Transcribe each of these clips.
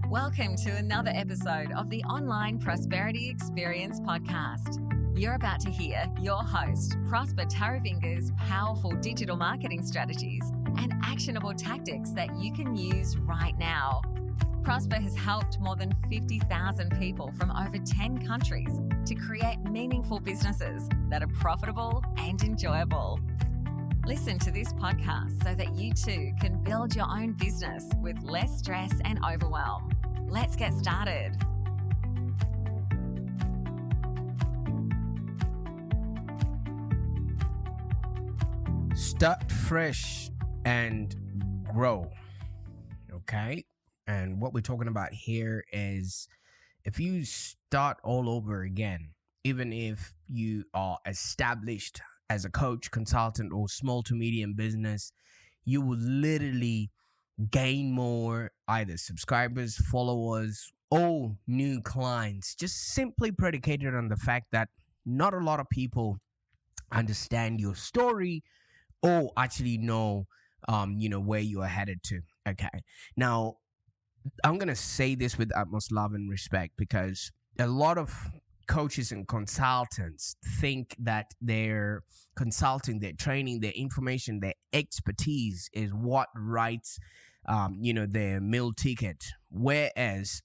Welcome to another episode of the Online Prosperity Experience podcast. You're about to hear your host, Prosper Taravinga's powerful digital marketing strategies and actionable tactics that you can use right now. Prosper has helped more than 50,000 people from over 10 countries to create meaningful businesses that are profitable and enjoyable. Listen to this podcast so that you too can build your own business with less stress and overwhelm. Let's get started. Start fresh and grow. Okay? And what we're talking about here is if you start all over again, even if you are established as a coach, consultant, or small to medium business, you will literally gain more either subscribers, followers, or new clients, just simply predicated on the fact that not a lot of people understand your story or actually know where you are headed to. Okay. Now, I'm going to say this with utmost love and respect because a lot of coaches and consultants think that their consulting, their training, their information, their expertise is what writes, their meal ticket. Whereas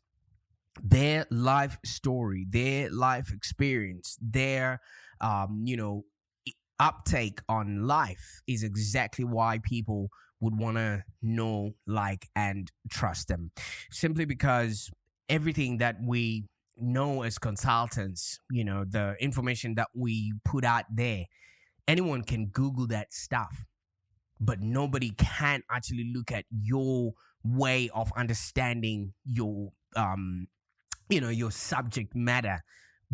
their life story, their life experience, their, uptake on life is exactly why people would want to know, like, and trust them. Simply because everything that we know as consultants, the information that we put out there, anyone can Google that stuff, but nobody can actually look at your way of understanding your, your subject matter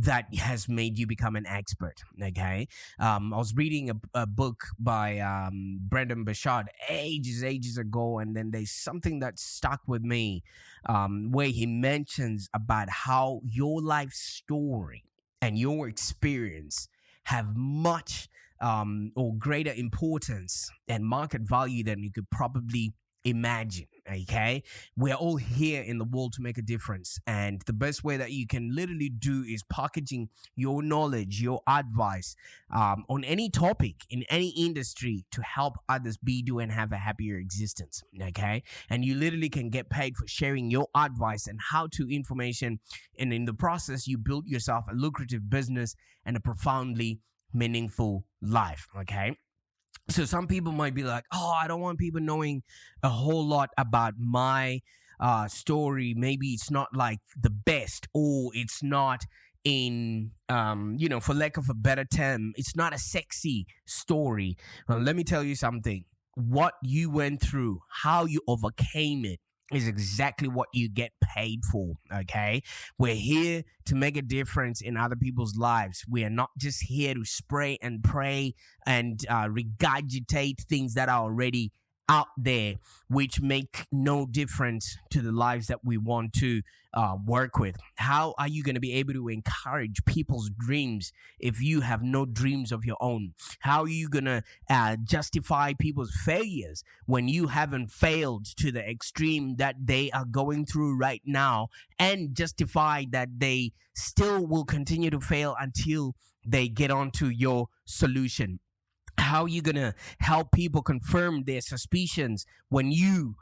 that has made you become an expert. Okay. I was reading a book by Brendan Bashard ages ago, and then there's something that stuck with me where he mentions about how your life story and your experience have much or greater importance and market value than you could probably imagine. Okay, we're all here in the world to make a difference, and the best way that you can literally do is packaging your knowledge, your advice on any topic in any industry to help others be, do, and have a happier existence. Okay, and you literally can get paid for sharing your advice and how-to information, and in the process you build yourself a lucrative business and a profoundly meaningful life. Okay. So some people might be like, oh, I don't want people knowing a whole lot about my story. Maybe it's not like the best, or it's not in, for lack of a better term, it's not a sexy story. Well, let me tell you something. What you went through, how you overcame it, is exactly what you get paid for. Okay, we're here to make a difference in other people's lives. We are not just here to spray and pray and regurgitate things that are already out there, which make no difference to the lives that we want to work with. How are you going to be able to encourage people's dreams if you have no dreams of your own? How are you going to justify people's failures when you haven't failed to the extreme that they are going through right now, and justify that they still will continue to fail until they get onto your solution? How are you going to help people confirm their suspicions when you,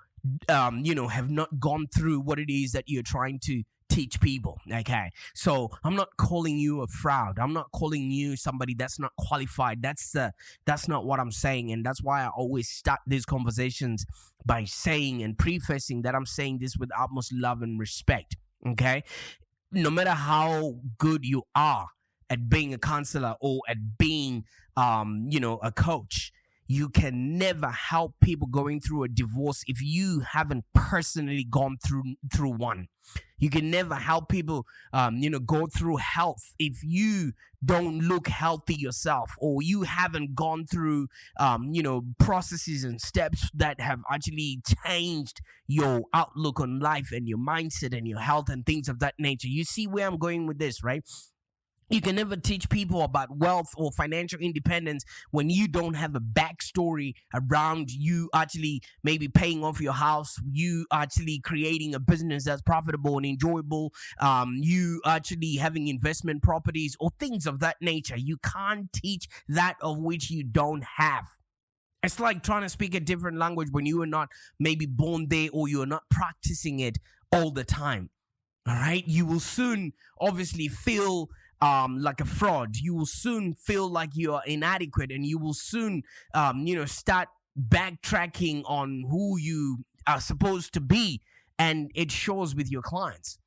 have not gone through what it is that you're trying to teach people? Okay, so I'm not calling you a fraud. I'm not calling you somebody that's not qualified. That's not what I'm saying, and that's why I always start these conversations by saying and prefacing that I'm saying this with utmost love and respect. Okay, no matter how good you are at being a counselor or at being, a coach, you can never help people going through a divorce if you haven't personally gone through one. You can never help people, go through health if you don't look healthy yourself, or you haven't gone through, processes and steps that have actually changed your outlook on life and your mindset and your health and things of that nature. You see where I'm going with this, right? You can never teach people about wealth or financial independence when you don't have a backstory around you actually maybe paying off your house, you actually creating a business that's profitable and enjoyable, you actually having investment properties or things of that nature. You can't teach that of which you don't have. It's like trying to speak a different language when you are not maybe born there or you are not practicing it all the time. All right. You will soon obviously feel like a fraud. You will soon feel like you are inadequate, and you will soon, start backtracking on who you are supposed to be. And it shows with your clients.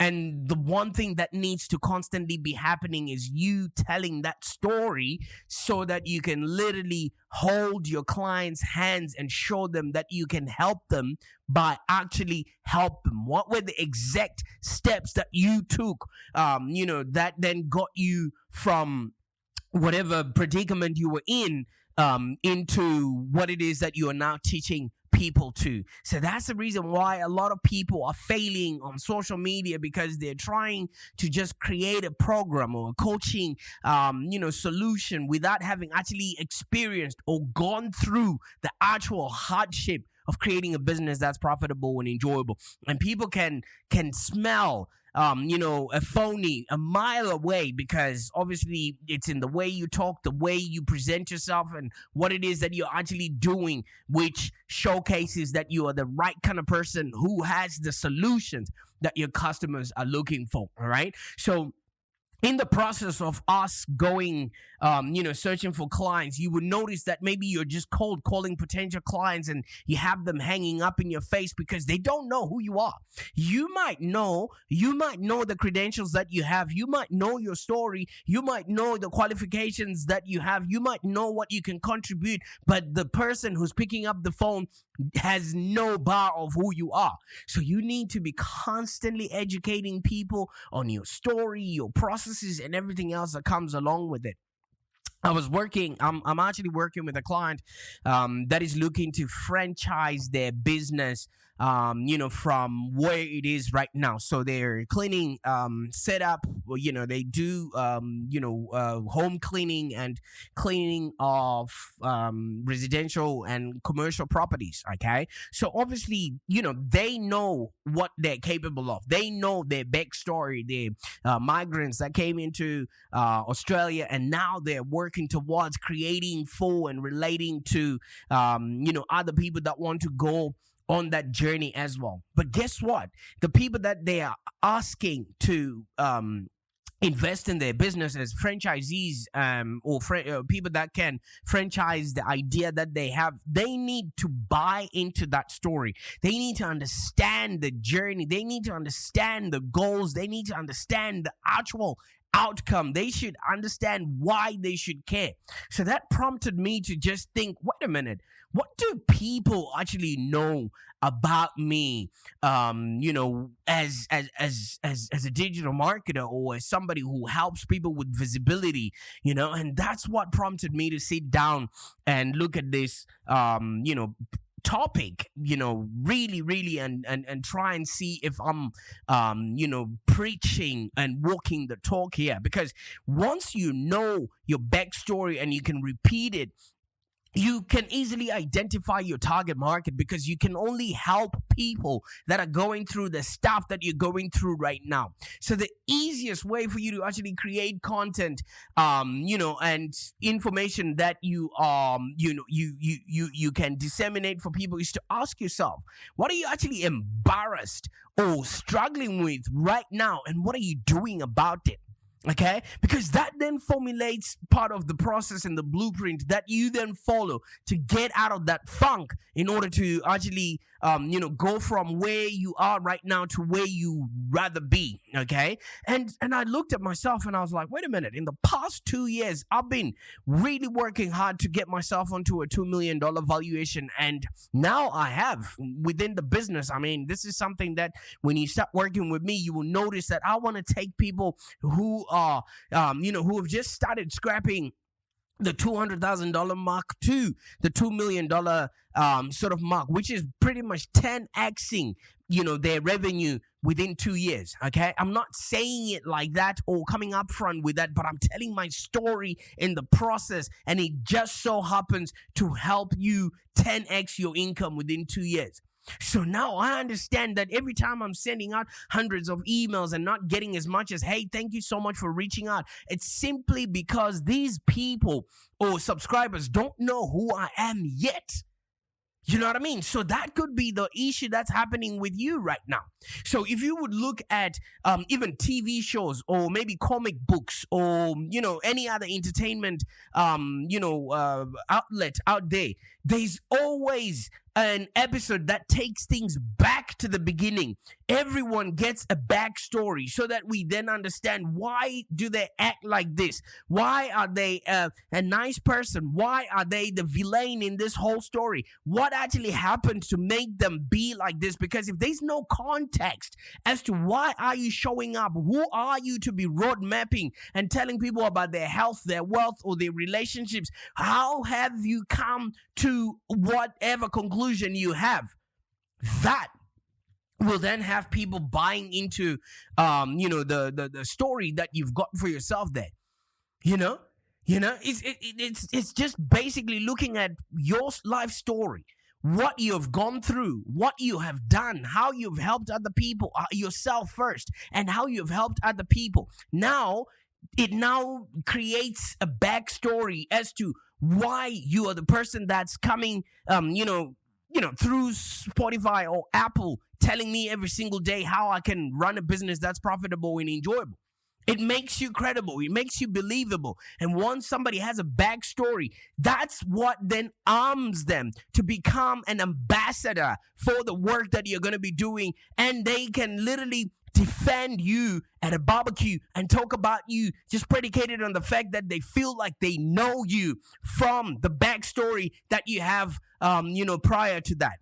And the one thing that needs to constantly be happening is you telling that story so that you can literally hold your clients' hands and show them that you can help them by actually help them. What were the exact steps that you took, that then got you from whatever predicament you were in, into what it is that you are now teaching people to. So that's the reason why a lot of people are failing on social media, because they're trying to just create a program or a coaching, solution without having actually experienced or gone through the actual hardship of creating a business that's profitable and enjoyable. And people can smell a phony a mile away, because obviously it's in the way you talk, the way you present yourself, and what it is that you're actually doing, which showcases that you are the right kind of person who has the solutions that your customers are looking for. All right. So in the process of us going, searching for clients, you would notice that maybe you're just cold calling potential clients and you have them hanging up in your face because they don't know who you are. You might know the credentials that you have. You might know your story. You might know the qualifications that you have. You might know what you can contribute, but the person who's picking up the phone has no bar of who you are. So you need to be constantly educating people on your story, your processes, and everything else that comes along with it. I'm actually working with a client that is looking to franchise their business, from where it is right now. So their cleaning setup, they do, home cleaning and cleaning of residential and commercial properties. Okay. So obviously, they know what they're capable of. They know their backstory, their migrants that came into Australia, and now they're working towards creating for and relating to, other people that want to go on that journey as well. But guess what? The people that they are asking to invest in their business as franchisees, or people that can franchise the idea that they have, they need to buy into that story. They need to understand the journey. They need to understand the goals. They need to understand the actual outcome. They should understand why they should care. So that prompted me to just think, wait a minute, what do people actually know about me, as a digital marketer, or as somebody who helps people with visibility, and that's what prompted me to sit down and look at this, topic, really, and try and see if I'm, preaching and walking the talk here. Because once you know your backstory and you can repeat it, you can easily identify your target market, because you can only help people that are going through the stuff that you're going through right now. So the easiest way for you to actually create content, and information that you can disseminate for people, is to ask yourself, what are you actually embarrassed or struggling with right now, and what are you doing about it? Okay, because that then formulates part of the process and the blueprint that you then follow to get out of that funk, in order to actually, go from where you are right now to where you rather be. Okay, and I looked at myself and I was like, wait a minute. In the past 2 years, I've been really working hard to get myself onto a $2 million valuation, and now I have within the business. I mean, this is something that when you start working with me, you will notice that I want to take people who are, who have just started scrapping the $200,000 mark to the $2 million sort of mark, which is pretty much 10xing, their revenue within 2 years. Okay. I'm not saying it like that or coming up front with that, but I'm telling my story in the process. And it just so happens to help you 10x your income within 2 years. So now I understand that every time I'm sending out hundreds of emails and not getting as much as, hey, thank you so much for reaching out, it's simply because these people or subscribers don't know who I am yet. You know what I mean? So that could be the issue that's happening with you right now. So if you would look at even TV shows or maybe comic books or, any other entertainment, outlet out there, there's always an episode that takes things back to the beginning. Everyone gets a backstory so that we then understand, why do they act like this? Why are they a nice person? Why are they the villain in this whole story? What actually happened to make them be like this? Because if there's no context as to why are you showing up, who are you to be road mapping and telling people about their health, their wealth, or their relationships, how have you come to whatever conclusion you have? That will then have people buying into the story that you've got for yourself there. It's just basically looking at your life story, what you have gone through, what you have done, how you've helped other people, yourself first, and how you've helped other people. It now creates a backstory as to why you are the person that's coming, through Spotify or Apple, telling me every single day how I can run a business that's profitable and enjoyable. It makes you credible. It makes you believable. And once somebody has a backstory, that's what then arms them to become an ambassador for the work that you're going to be doing. And they can literally defend you at a barbecue and talk about you just predicated on the fact that they feel like they know you from the backstory that you have, prior to that.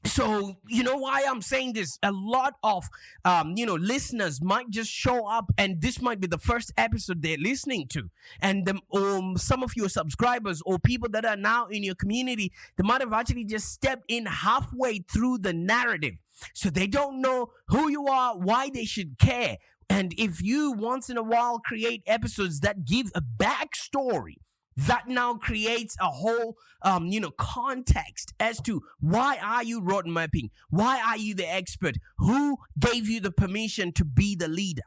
So, why I'm saying this? A lot of, listeners might just show up and this might be the first episode they're listening to. And some of your subscribers or people that are now in your community, they might have actually just stepped in halfway through the narrative. So they don't know who you are, why they should care. And if you once in a while create episodes that give a backstory, that now creates a whole, context as to why are you road mapping? Why are you the expert? Who gave you the permission to be the leader?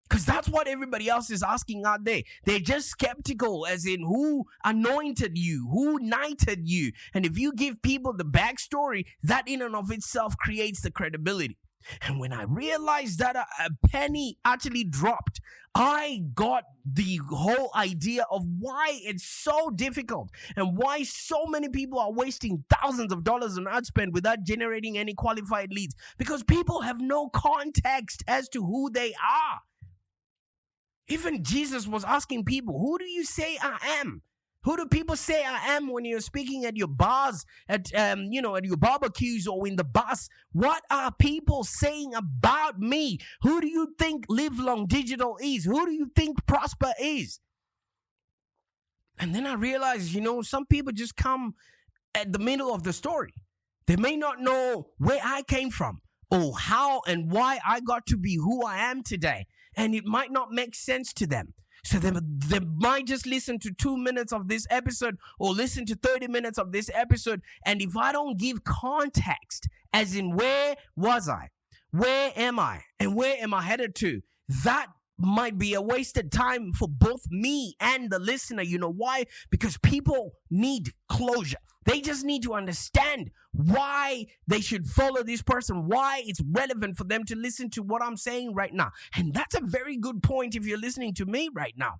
Because that's what everybody else is asking out there. They're just skeptical as in who anointed you, who knighted you. And if you give people the backstory, that in and of itself creates the credibility. And when I realized that a penny actually dropped, I got the whole idea of why it's so difficult and why so many people are wasting thousands of dollars on ad spend without generating any qualified leads. Because people have no context as to who they are. Even Jesus was asking people, who do you say I am? Who do people say I am when you're speaking at your bars, at your barbecues or in the bus? What are people saying about me? Who do you think Live Long Digital is? Who do you think Prosper is? And then I realized, some people just come at the middle of the story. They may not know where I came from or how and why I got to be who I am today. And it might not make sense to them. So they might just listen to 2 minutes of this episode or listen to 30 minutes of this episode. And if I don't give context, as in where was I, where am I, and where am I headed to, that might be a wasted time for both me and the listener. You know why? Because people need closure. They just need to understand why they should follow this person, why it's relevant for them to listen to what I'm saying right now. And that's a very good point if you're listening to me right now.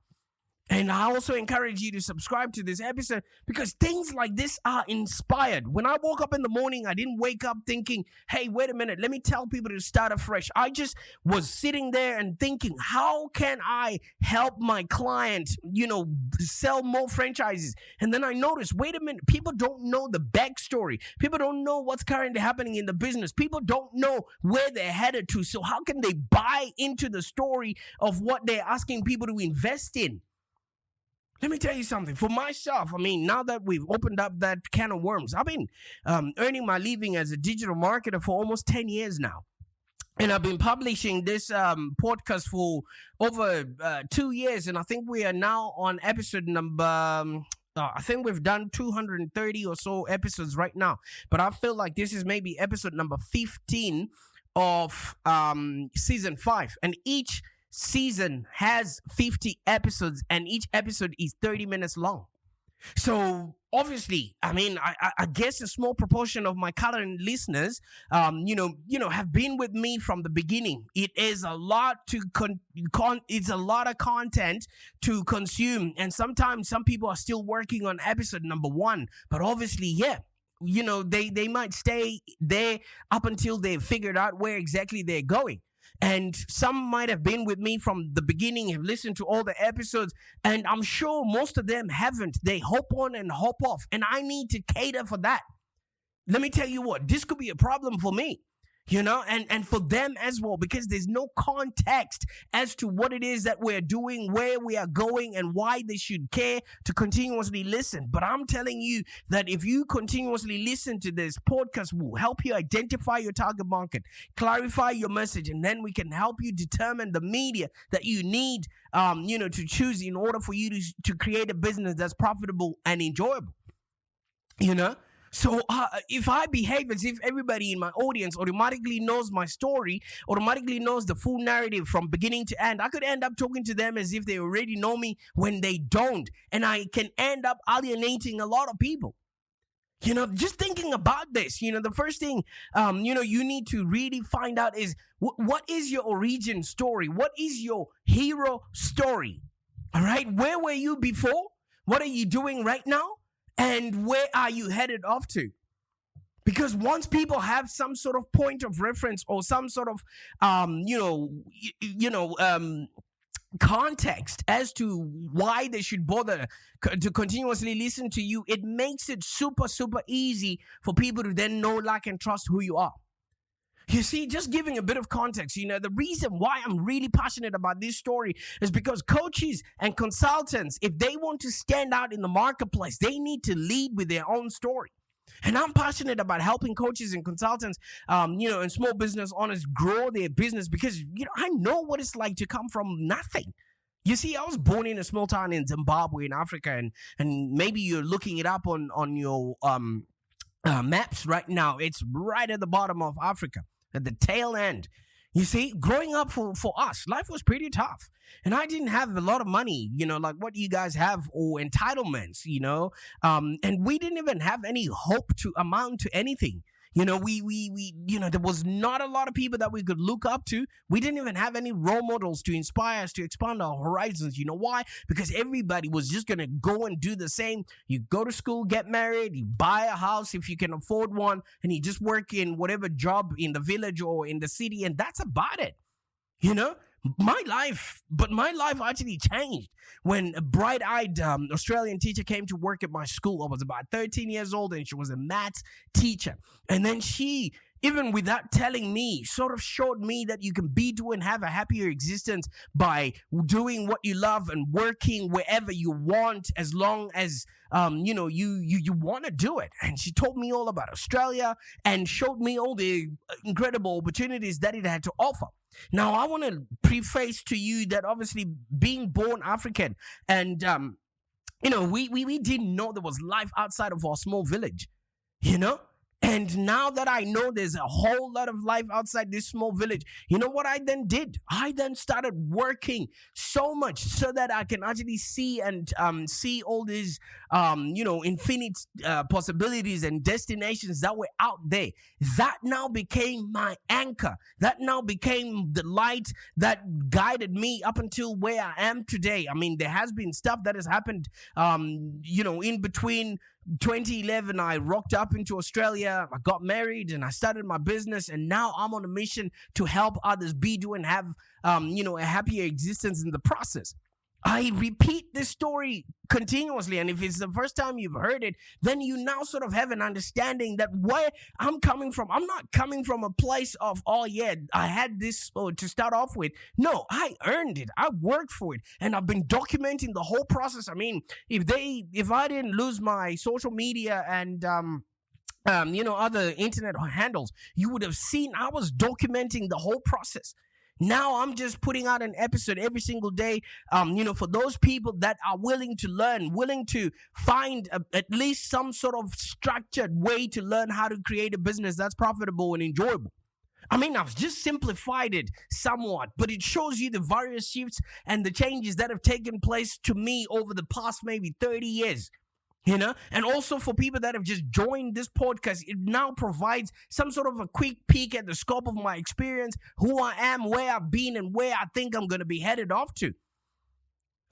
And I also encourage you to subscribe to this episode because things like this are inspired. When I woke up in the morning, I didn't wake up thinking, hey, wait a minute, let me tell people to start afresh. I just was sitting there and thinking, how can I help my client, sell more franchises? And then I noticed, wait a minute, people don't know the backstory. People don't know what's currently happening in the business. People don't know where they're headed to. So how can they buy into the story of what they're asking people to invest in? Let me tell you something. For myself, I mean, now that we've opened up that can of worms, I've been earning my living as a digital marketer for almost 10 years now. And I've been publishing this podcast for over 2 years. And I think we are now on episode number... I think we've done 230 or so episodes right now. But I feel like this is maybe episode number 15 of season 5. And each season has 50 episodes, and each episode is 30 minutes long. So obviously, I mean, I guess a small proportion of my current listeners, have been with me from the beginning. It is a lot to it's a lot of content to consume, and sometimes some people are still working on episode number 1. But obviously, they might stay there up until they've figured out where exactly they're going. And some might have been with me from the beginning, have listened to all the episodes, and I'm sure most of them haven't. They hop on and hop off, and I need to cater for that. Let me tell you what, this could be a problem for me, and for them as well, because there's no context as to what it is that we're doing, where we are going, and why they should care to continuously listen. But I'm telling you that if you continuously listen to this podcast, will help you identify your target market, clarify your message, and then we can help you determine the media that you need, to choose in order for you to create a business that's profitable and enjoyable, So if I behave as if everybody in my audience automatically knows my story, automatically knows the full narrative from beginning to end, I could end up talking to them as if they already know me when they don't. And I can end up alienating a lot of people. Just thinking about this, the first thing, you need to really find out is what is your origin story? What is your hero story? All right. Where were you before? What are you doing right now? And where are you headed off to? Because once people have some sort of point of reference or some sort of, context as to why they should bother to continuously listen to you, it makes it super, super easy for people to then know, like, and trust who you are. You see, just giving a bit of context, the reason why I'm really passionate about this story is because coaches and consultants, if they want to stand out in the marketplace, they need to lead with their own story. And I'm passionate about helping coaches and consultants, and small business owners grow their business because, I know what it's like to come from nothing. You see, I was born in a small town in Zimbabwe in Africa, and maybe you're looking it up on your maps right now. It's right at the bottom of Africa, at the tail end. You see, growing up for us, life was pretty tough. And I didn't have a lot of money, like what you guys have, or entitlements, and we didn't even have any hope to amount to anything. We there was not a lot of people that we could look up to. We didn't even have any role models to inspire us to expand our horizons. You know why? Because everybody was just going to go and do the same. You go to school, get married, you buy a house if you can afford one, and you just work in whatever job in the village or in the city, and that's about it. My life actually changed when a bright-eyed Australian teacher came to work at my school. I was about 13 years old, and she was a maths teacher. And then she, even without telling me, sort of showed me that you can do and have a happier existence by doing what you love and working wherever you want, as long as you want to do it. And she told me all about Australia and showed me all the incredible opportunities that it had to offer. Now, I want to preface to you that obviously being born African and, we didn't know there was life outside of our small village, And now that I know there's a whole lot of life outside this small village, you know what I then did? I then started working so much so that I can actually see and see all these, infinite possibilities and destinations that were out there. That now became my anchor. That now became the light that guided me up until where I am today. I mean, there has been stuff that has happened, in between 2011, I rocked up into Australia, I got married, and I started my business, and now I'm on a mission to help others do and have, a happier existence in the process. I repeat this story continuously, and if it's the first time you've heard it, then you now sort of have an understanding that where I'm coming from, I'm not coming from a place of, oh yeah, I had this to start off with. No, I earned it. I worked for it, and I've been documenting the whole process. I mean, if I didn't lose my social media and other internet handles, you would have seen I was documenting the whole process. Now I'm just putting out an episode every single day, for those people that are willing to learn, willing to find at least some sort of structured way to learn how to create a business that's profitable and enjoyable. I mean, I've just simplified it somewhat, but it shows you the various shifts and the changes that have taken place to me over the past maybe 30 years. And also for people that have just joined this podcast, it now provides some sort of a quick peek at the scope of my experience, who I am, where I've been, and where I think I'm going to be headed off to.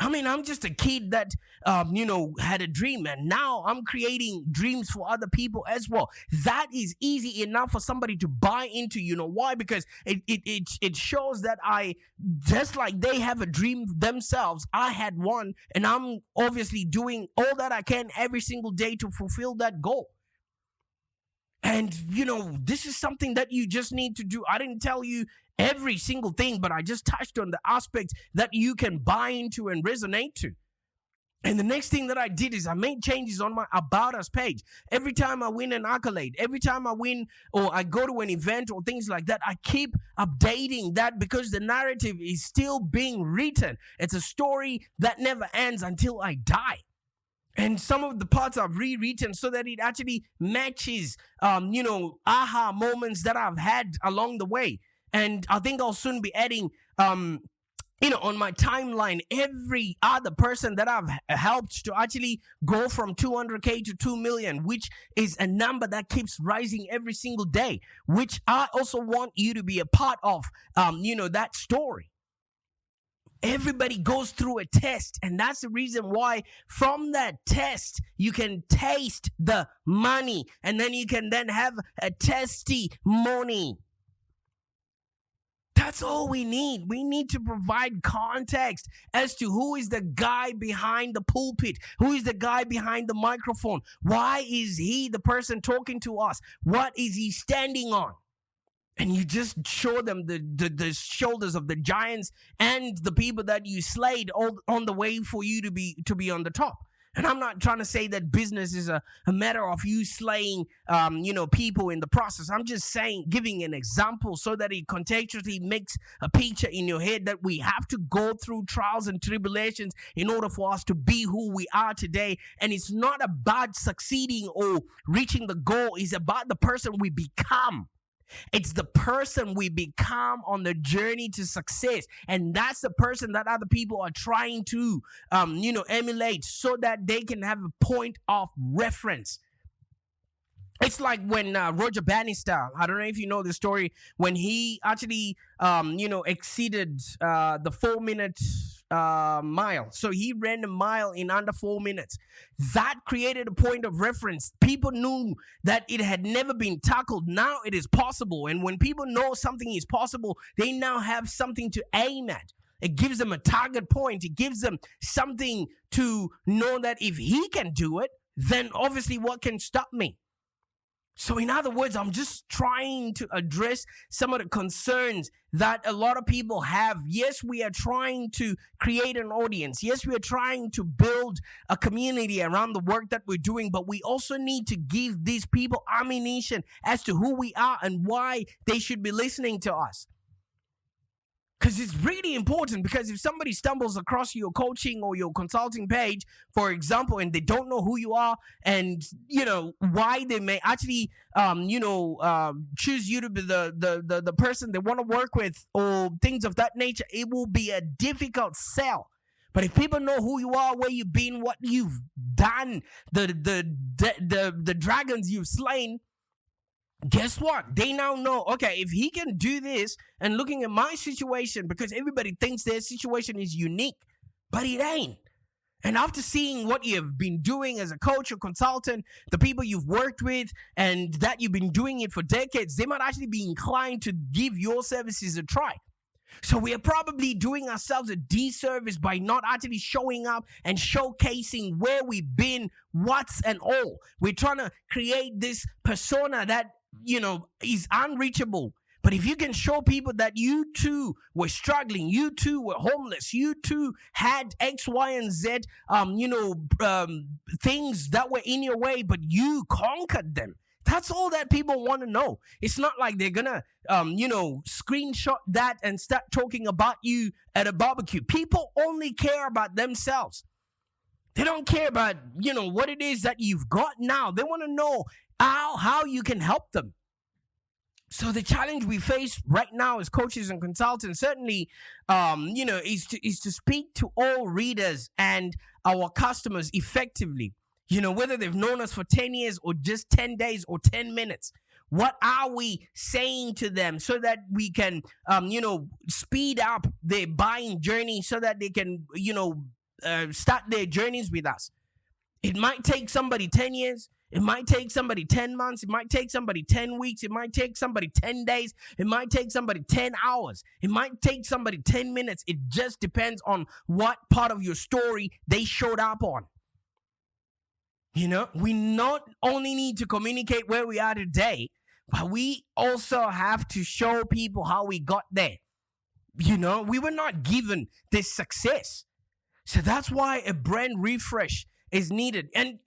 I mean, I'm just a kid that, had a dream, and now I'm creating dreams for other people as well. That is easy enough for somebody to buy into. You know why? Because it shows that I, just like they have a dream themselves, I had one, and I'm obviously doing all that I can every single day to fulfill that goal. And, this is something that you just need to do. I didn't tell you every single thing, but I just touched on the aspects that you can buy into and resonate to. And the next thing that I did is I made changes on my About Us page. Every time I win an accolade, every time I win or I go to an event or things like that, I keep updating that because the narrative is still being written. It's a story that never ends until I die. And some of the parts I've rewritten so that it actually matches, aha moments that I've had along the way. And I think I'll soon be adding, on my timeline, every other person that I've helped to actually go from 200K to 2 million, which is a number that keeps rising every single day, which I also want you to be a part of, that story. Everybody goes through a test, and that's the reason why from that test you can taste the money, and then you can then have a testimony. That's all we need. We need to provide context as to who is the guy behind the pulpit, who is the guy behind the microphone. Why is he the person talking to us? What is he standing on? And you just show them the shoulders of the giants and the people that you slayed all on the way for you to be on the top. And I'm not trying to say that business is a matter of you slaying, people in the process. I'm just saying, giving an example so that it contextually makes a picture in your head that we have to go through trials and tribulations in order for us to be who we are today. And it's not about succeeding or reaching the goal. It's about the person we become. It's the person we become on the journey to success. And that's the person that other people are trying to, emulate so that they can have a point of reference. It's like when Roger Bannister, I don't know if you know the story, when he actually, exceeded the 4-minute mile. So he ran a mile in under 4 minutes. That created a point of reference. People knew that it had never been tackled. Now it is possible. And when people know something is possible, they now have something to aim at. It gives them a target point. It gives them something to know that if he can do it, then obviously what can stop me? So in other words, I'm just trying to address some of the concerns that a lot of people have. Yes, we are trying to create an audience. Yes, we are trying to build a community around the work that we're doing, but we also need to give these people ammunition as to who we are and why they should be listening to us. Because it's really important, because if somebody stumbles across your coaching or your consulting page, for example, and they don't know who you are and, why they may actually, choose you to be the person they want to work with or things of that nature, it will be a difficult sell. But if people know who you are, where you've been, what you've done, the dragons you've slain, guess what? They now know, okay, if he can do this, and looking at my situation, because everybody thinks their situation is unique, but it ain't. And after seeing what you've been doing as a coach or consultant, the people you've worked with, and that you've been doing it for decades, they might actually be inclined to give your services a try. So we are probably doing ourselves a disservice by not actually showing up and showcasing where we've been, what's and all. We're trying to create this persona that, is unreachable. But if you can show people that you too were struggling, you too were homeless, you too had X, Y, and Z, things that were in your way, but you conquered them. That's all that people want to know. It's not like they're gonna, screenshot that and start talking about you at a barbecue. People only care about themselves. They don't care about, what it is that you've got now. They want to know how you can help them. So the challenge we face right now as coaches and consultants certainly, is to speak to all readers and our customers effectively. Whether they've known us for 10 years or just 10 days or 10 minutes. What are we saying to them so that we can, speed up their buying journey so that they can, start their journeys with us? It might take somebody 10 years. It might take somebody 10 months. It might take somebody 10 weeks. It might take somebody 10 days. It might take somebody 10 hours. It might take somebody 10 minutes. It just depends on what part of your story they showed up on. We not only need to communicate where we are today, but we also have to show people how we got there. We were not given this success. So that's why a brand refresh is needed. And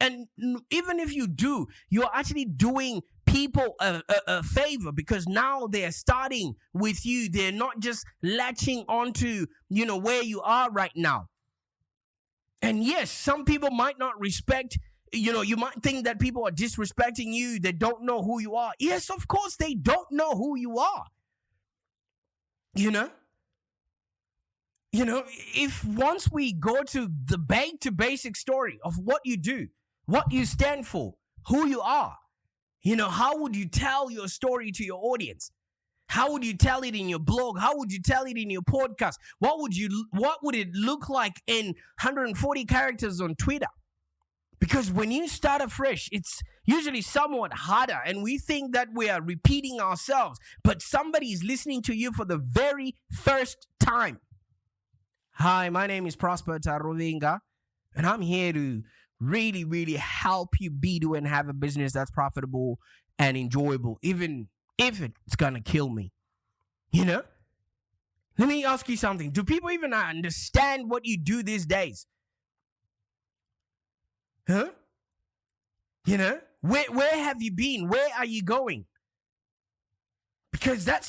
even if you do, you're actually doing people a favor, because now they're starting with you. They're not just latching onto, where you are right now. And yes, some people might not respect. You might think that people are disrespecting you. They don't know who you are. Yes, of course, they don't know who you are. If once we go to the back to basic story of what you do, what you stand for, who you are, how would you tell your story to your audience? How would you tell it in your blog? How would you tell it in your podcast? What would it look like in 140 characters on Twitter? Because when you start afresh, it's usually somewhat harder, and we think that we are repeating ourselves, but somebody is listening to you for the very first time. Hi, my name is Prosper Tarovinga, and I'm here to really, really help you do and have a business that's profitable and enjoyable, even if it's going to kill me. Let me ask you something. Do people even understand what you do these days? Huh? Where have you been? Where are you going? Because that's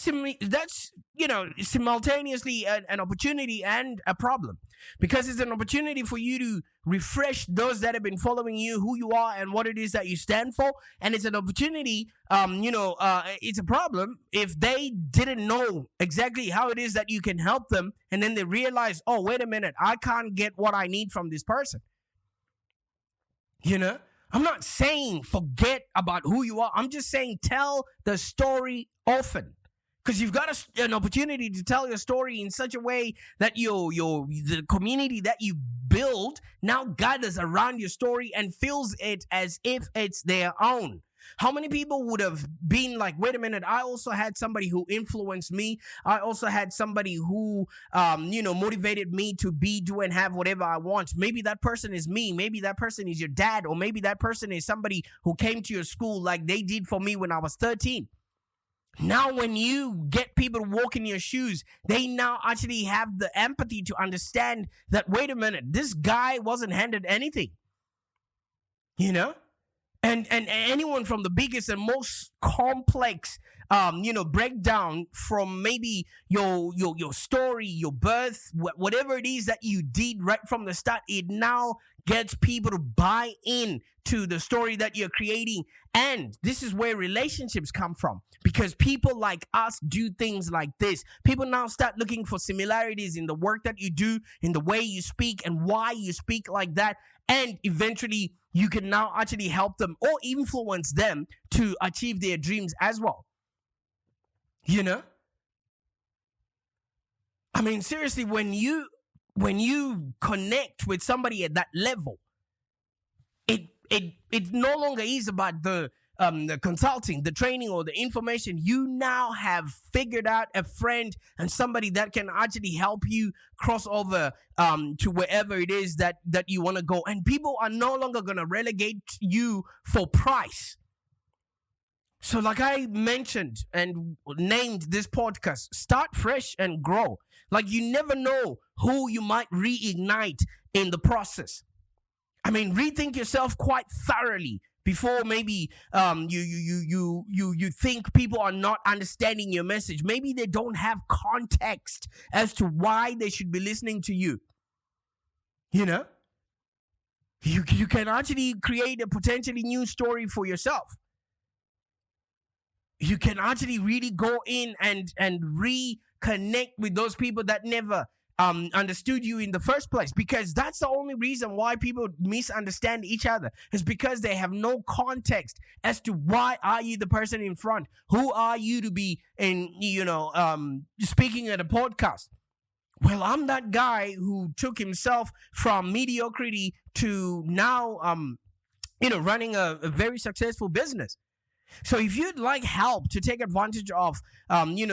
simultaneously an opportunity and a problem. Because it's an opportunity for you to refresh those that have been following you, who you are and what it is that you stand for. And it's an opportunity, it's a problem if they didn't know exactly how it is that you can help them. And then they realize, oh, wait a minute, I can't get what I need from this person. I'm not saying forget about who you are. I'm just saying tell the story often. Because you've got an opportunity to tell your story in such a way that the community that you build now gathers around your story and feels it as if it's their own. How many people would have been like, wait a minute, I also had somebody who influenced me. I also had somebody who, motivated me to do and have whatever I want. Maybe that person is me. Maybe that person is your dad. Or maybe that person is somebody who came to your school like they did for me when I was 13. Now, when you get people to walk in your shoes, they now actually have the empathy to understand that, wait a minute, this guy wasn't handed anything. And anyone from the biggest and most complex, breakdown from maybe your story, your birth, whatever it is that you did right from the start, it now gets people to buy in to the story that you're creating. And this is where relationships come from, because people like us do things like this. People now start looking for similarities in the work that you do, in the way you speak and why you speak like that. And eventually you can now actually help them or influence them to achieve their dreams as well. I mean, seriously, when you connect with somebody at that level, it no longer is about the the consulting, the training, or the information, you now have figured out a friend and somebody that can actually help you cross over to wherever it is that you want to go. And people are no longer going to relegate you for price. So like I mentioned and named this podcast, start fresh and grow. Like you never know who you might reignite in the process. I mean, rethink yourself quite thoroughly before maybe you think people are not understanding your message. Maybe they don't have context as to why they should be listening to you. You know? You can actually create a potentially new story for yourself. You can actually really go in and reconnect with those people that never understood you in the first place, because that's the only reason why people misunderstand each other, is because they have no context as to why are you the person in front, who are you to be speaking at a podcast. Well, I'm that guy who took himself from mediocrity to now running a very successful business. So if you'd like help to take advantage of,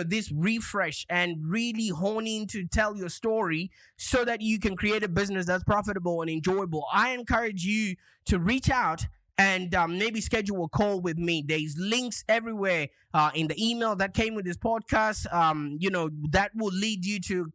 this refresh and really hone in to tell your story so that you can create a business that's profitable and enjoyable, I encourage you to reach out and maybe schedule a call with me. There's links everywhere in the email that came with this podcast, that will lead you to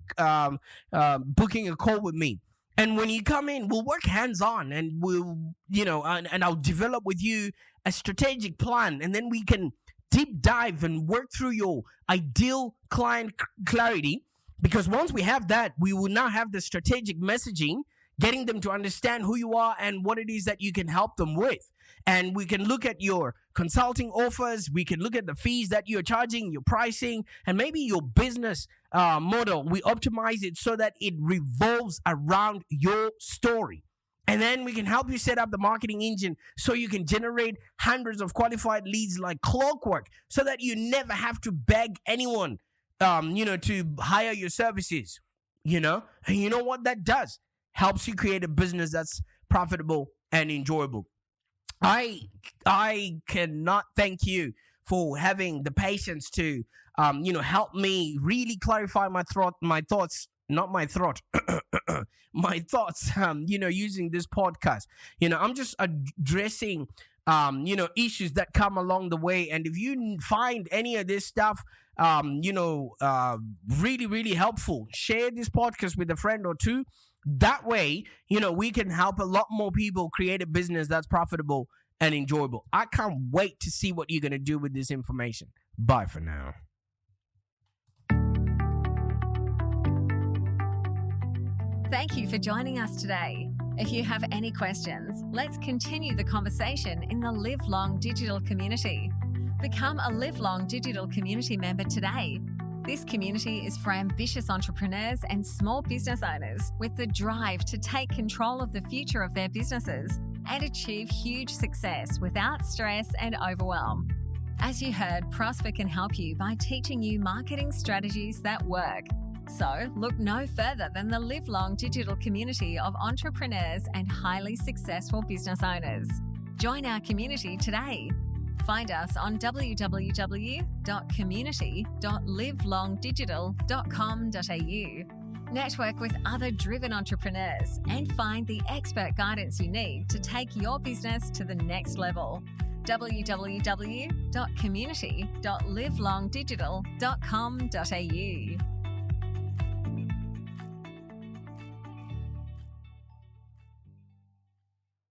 booking a call with me. And when you come in, we'll work hands-on and we'll, and I'll develop with you a strategic plan, and then we can deep dive and work through your ideal client clarity. Because once we have that, we will now have the strategic messaging, getting them to understand who you are and what it is that you can help them with. And we can look at your consulting offers, we can look at the fees that you're charging, your pricing, and maybe your business model. We optimize it so that it revolves around your story. And then we can help you set up the marketing engine so you can generate hundreds of qualified leads like clockwork, so that you never have to beg anyone, to hire your services, And you know what that does? Helps you create a business that's profitable and enjoyable. I cannot thank you for having the patience to, help me really clarify my thoughts, using this podcast. I'm just addressing, issues that come along the way. And if you find any of this stuff, really, really helpful, share this podcast with a friend or two. That way, we can help a lot more people create a business that's profitable and enjoyable. I can't wait to see what you're going to do with this information. Bye for now. Thank you for joining us today. If you have any questions, let's continue the conversation in the Live Long Digital community. Become a Live Long Digital community member today. This community is for ambitious entrepreneurs and small business owners with the drive to take control of the future of their businesses and achieve huge success without stress and overwhelm. As you heard, Prosper can help you by teaching you marketing strategies that work. So look no further than the Live Long Digital community of entrepreneurs and highly successful business owners. Join our community today. Find us on www.community.livelongdigital.com.au. Network with other driven entrepreneurs and find the expert guidance you need to take your business to the next level. www.community.livelongdigital.com.au